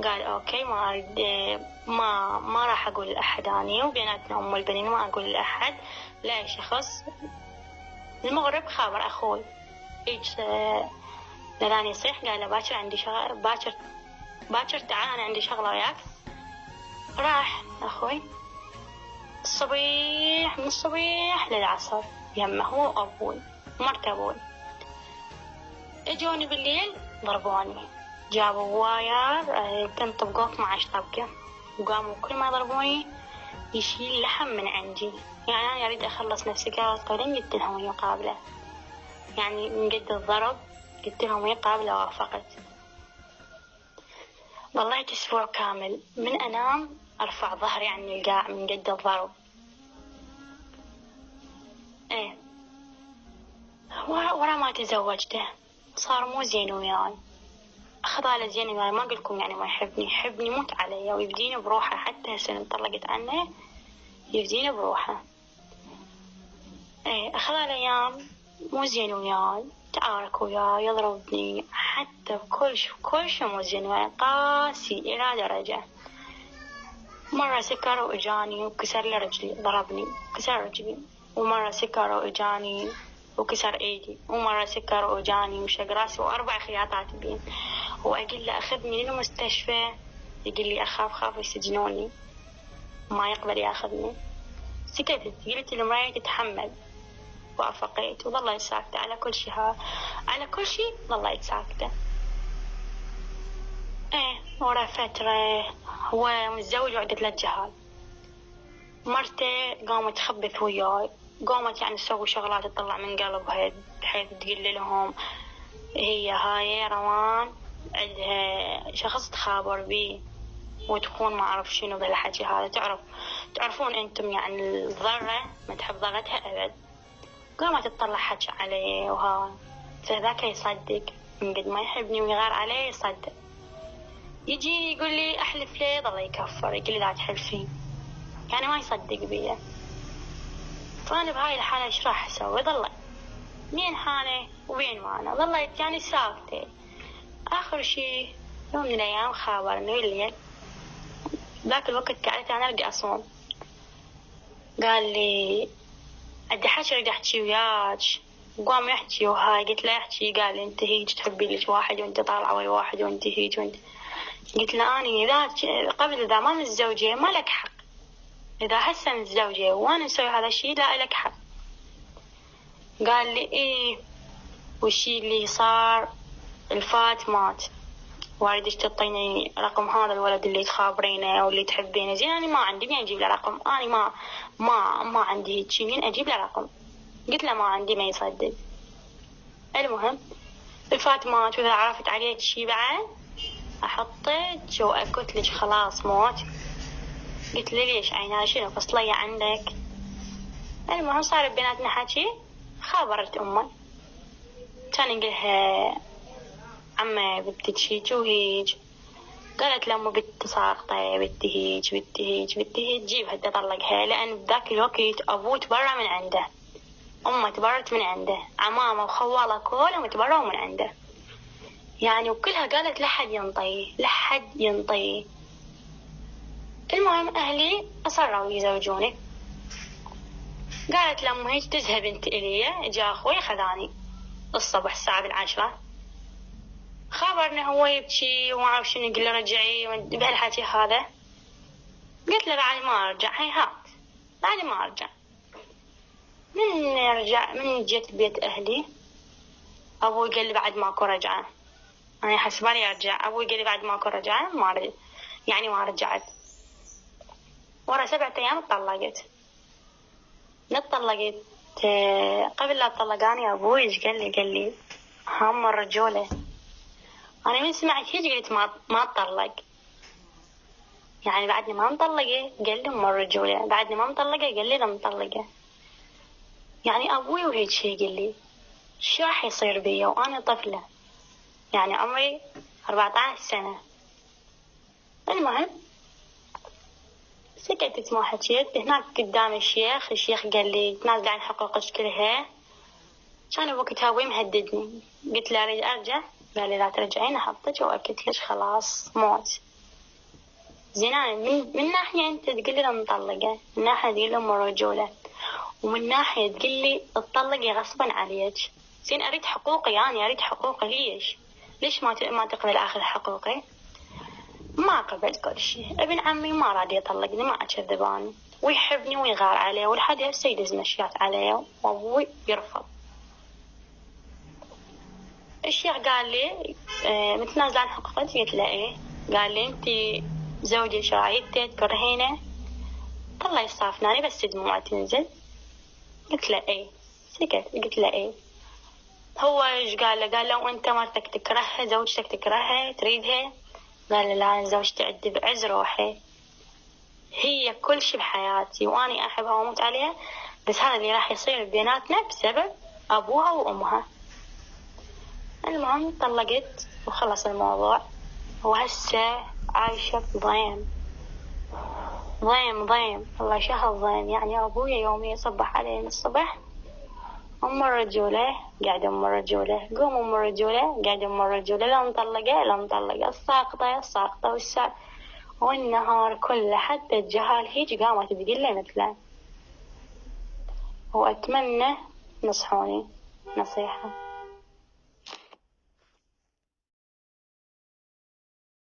قال أوكي ما أريد، ما راح أقول لأحد أني وبيناتنا أم البنين، ما أقول لأحد لا شخص. المغرب خابر أخوي إيش لاني يصيح، قال له باكر عندي شغل، باكر تعال أنا عندي شغلة وياك. راح أخوي الصبيح، من الصبيح للعصر يمه هو وأبوي ومرت أبوي. اجوني بالليل ضربوني، جابوا واير كنت طبقوه 12 طبقة، وقاموا كل ما يضربوني يشيل لحم من عندي. يعني أنا أريد أخلص نفسي، قالت قولين قلت لهم مقابلة، يعني من قد الضرب قلت لهم مقابلة وافقت. ضليت أسبوع كامل من أنام أرفع ظهري عن القاع من قد الضرب. إيه ورا ما تزوجته صار مو زين وياي، أخذ على زين وياي، ما أقولكم يعني ما يحبني، يحبني موت علي ويبديني بروحه، حتى هسه انطلقت عنه يبديني بروحه. إيه أخذ على أيام مو زين وياي، تعارك وياي، يضربني، حتى كل شي مو زين وياي، قاسي إلى درجة. مرة سكر وإجاني وكسر لي رجلي، ضربني كسر رجلي، ومرة سكر وإجاني وكسر ايدي، ومرة سكر وإجاني وشق راسي و4 خياطات بين. وأقول له أخذني للمستشفى، يقول لي أخاف يسجنوني، ما يقبل ياخذني. سكتت، قلت المراية تتحمل، وافقيت وظليت ساكتة على كل شيء، على كل شيء ظليت ساكتة. ايه ورا فترة هو متزوج وعنده 3 جهال، مرته قامت تخبث وياي، قامت يعني تسوي شغلات تطلع من قلبها، بحيث تقول لهم هي هاي روان عندها شخص تخابر بيه وتكون ما أعرف شنو بالحكي هذا. تعرفون أنتم يعني الضرة ما تحب ضرتها أبد. قامت تطلع حكي عليه وها، فذاك يصدق من قد ما يحبني ويغار عليه يصدق. يجي يقول لي أحلف ليه، ضل يكفر، يقول لي لا تحلفين، يعني ما يصدق بيه. فأنا بهاي الحالة إيش راح أسوي؟ ضل مين حالي وبين ما أنا ضليت يعني ساكتة. آخر شي يوم من الأيام خابرني بالليل، ذاك الوقت قعدت أنا أرجع أصوم، قال لي أدي حكي أريد أحكي وياك، وقام يحكي وهاي. قلت له يحكي، قال لي أنت هيج تحبي لك واحد وأنت طالعة ويا واحد وأنت هيج وأنت. قلت له أنا إذا قبل إذا ما متزوجة ما لك حق، إذا هسه متزوجة وأنا أسوي هذا الشيء لا لك حق. قال لي إيه، والشي اللي صار الفات مات، واردش تعطيني رقم هذا الولد اللي تخابرينه واللي تحبينه. زين أنا ما عندي، مين أجيب له رقم؟ أنا ما عندي هيك شيء، مين أجيب له رقم؟ قلت له ما عندي، ما يصدق. المهم الفات مات، وإذا عرفت عليك شي بعد أحطك وأكت لك خلاص موت. قلت له ليش عين هذا شنو فصلية عندك؟ المهم صار بيناتنا حكي، خابرت أمي، كان يقولها عمي بدك هيج وهيج. قالت لما بنت ساقطة بدي هيج جيبها تطلقها، لأن بذاك الوقت أبوه تبرع من عنده، أمه تبرت من عنده، عمامة وخوالة كلهم تبرعوا من عنده يعني، وكلها قالت لحد ينطي. المهم أهلي أصروا يزوجوني. قالت لما هيك تذهب انت إلي، جاء أخوي خذاني الصبح الساعة 10، خبرني هو يبكي وما أعرف شنو، قل له رجعي بهالحكي هذا. قلت له بعد ما أرجع، هيهات بعد ما أرجع. من جيت بيت أهلي أبوي قال لي بعد ماكو رجعة، أنا حسباني أرجع، أبوي قال لي بعد ماكو رجعة، ما رجعت. ورا 7 أيام اتطلقت. قبل لا تطلقاني أبوي إيش قال لي هم الرجولة. أنا من سمعت هيك قلت ما أطلق، يعني بعدني ما مطلقة قال لي أم الرجولة، بعدني ما مطلقة قال لي لا مطلقة. يعني أبوي وهيك شي قال لي شو راح يصير بي وأنا طفلة، يعني عمري 14 سنة. المهم سكتت ما حكيت. هناك قدام الشيخ قال لي تنازل عن حقوقك كلها. كان وقتها أبوي مهددني، قلت له أريد أرجع، قال لي لا ترجعين، أحطك وأكد لك خلاص موت. زين أنا من ناحية أنت تقول لي مطلقة، من ناحية تقول لي أم رجولة، ومن ناحية تقول لي تطلقي غصبا عليك. زين أريد حقوقي، أنا أريد حقوقي. ليش ما تقبل آخذ حقوقي؟ ما قبل كل شيء. ابن عمي ما راد يطلقني، ما أكذب أنا، ويحبني ويغار عليه، ولحد هسه يدز مشيات عليه، وأبوي يرفض. الشيخ قال لي متنازل عن حقوقك؟ قلت له إيه. قال لي أنت زوجي شرايطي تكرهينه، الله يصافناني بس دموع تنزل. قلت له إيه. سكت. قلت له إيه. هو إيش قال له؟ قال له وأنت مرتك تكرهها، زوجتك تكرهها تريدها؟ قال له لا، زوجتي عندي بعز روحي، هي كل شي بحياتي، وأني أحبها وأموت عليها، بس هذا اللي راح يصير بيناتنا بسبب أبوها وأمها. المهم طلقت وخلص الموضوع، وهسه عايشة بضيم ضيم. الله شهر ضيم. يعني أبويا يومي يصبح علي من الصبح، أم الرجولة قاعدة، أم الرجولة قوم، أم الرجولة قاعدة، أم الرجولة لا مطلقة، الساقطة والنهار كله، حتى الجهال هيج قامت تقول لي مثله. وأتمنى نصحوني نصيحة.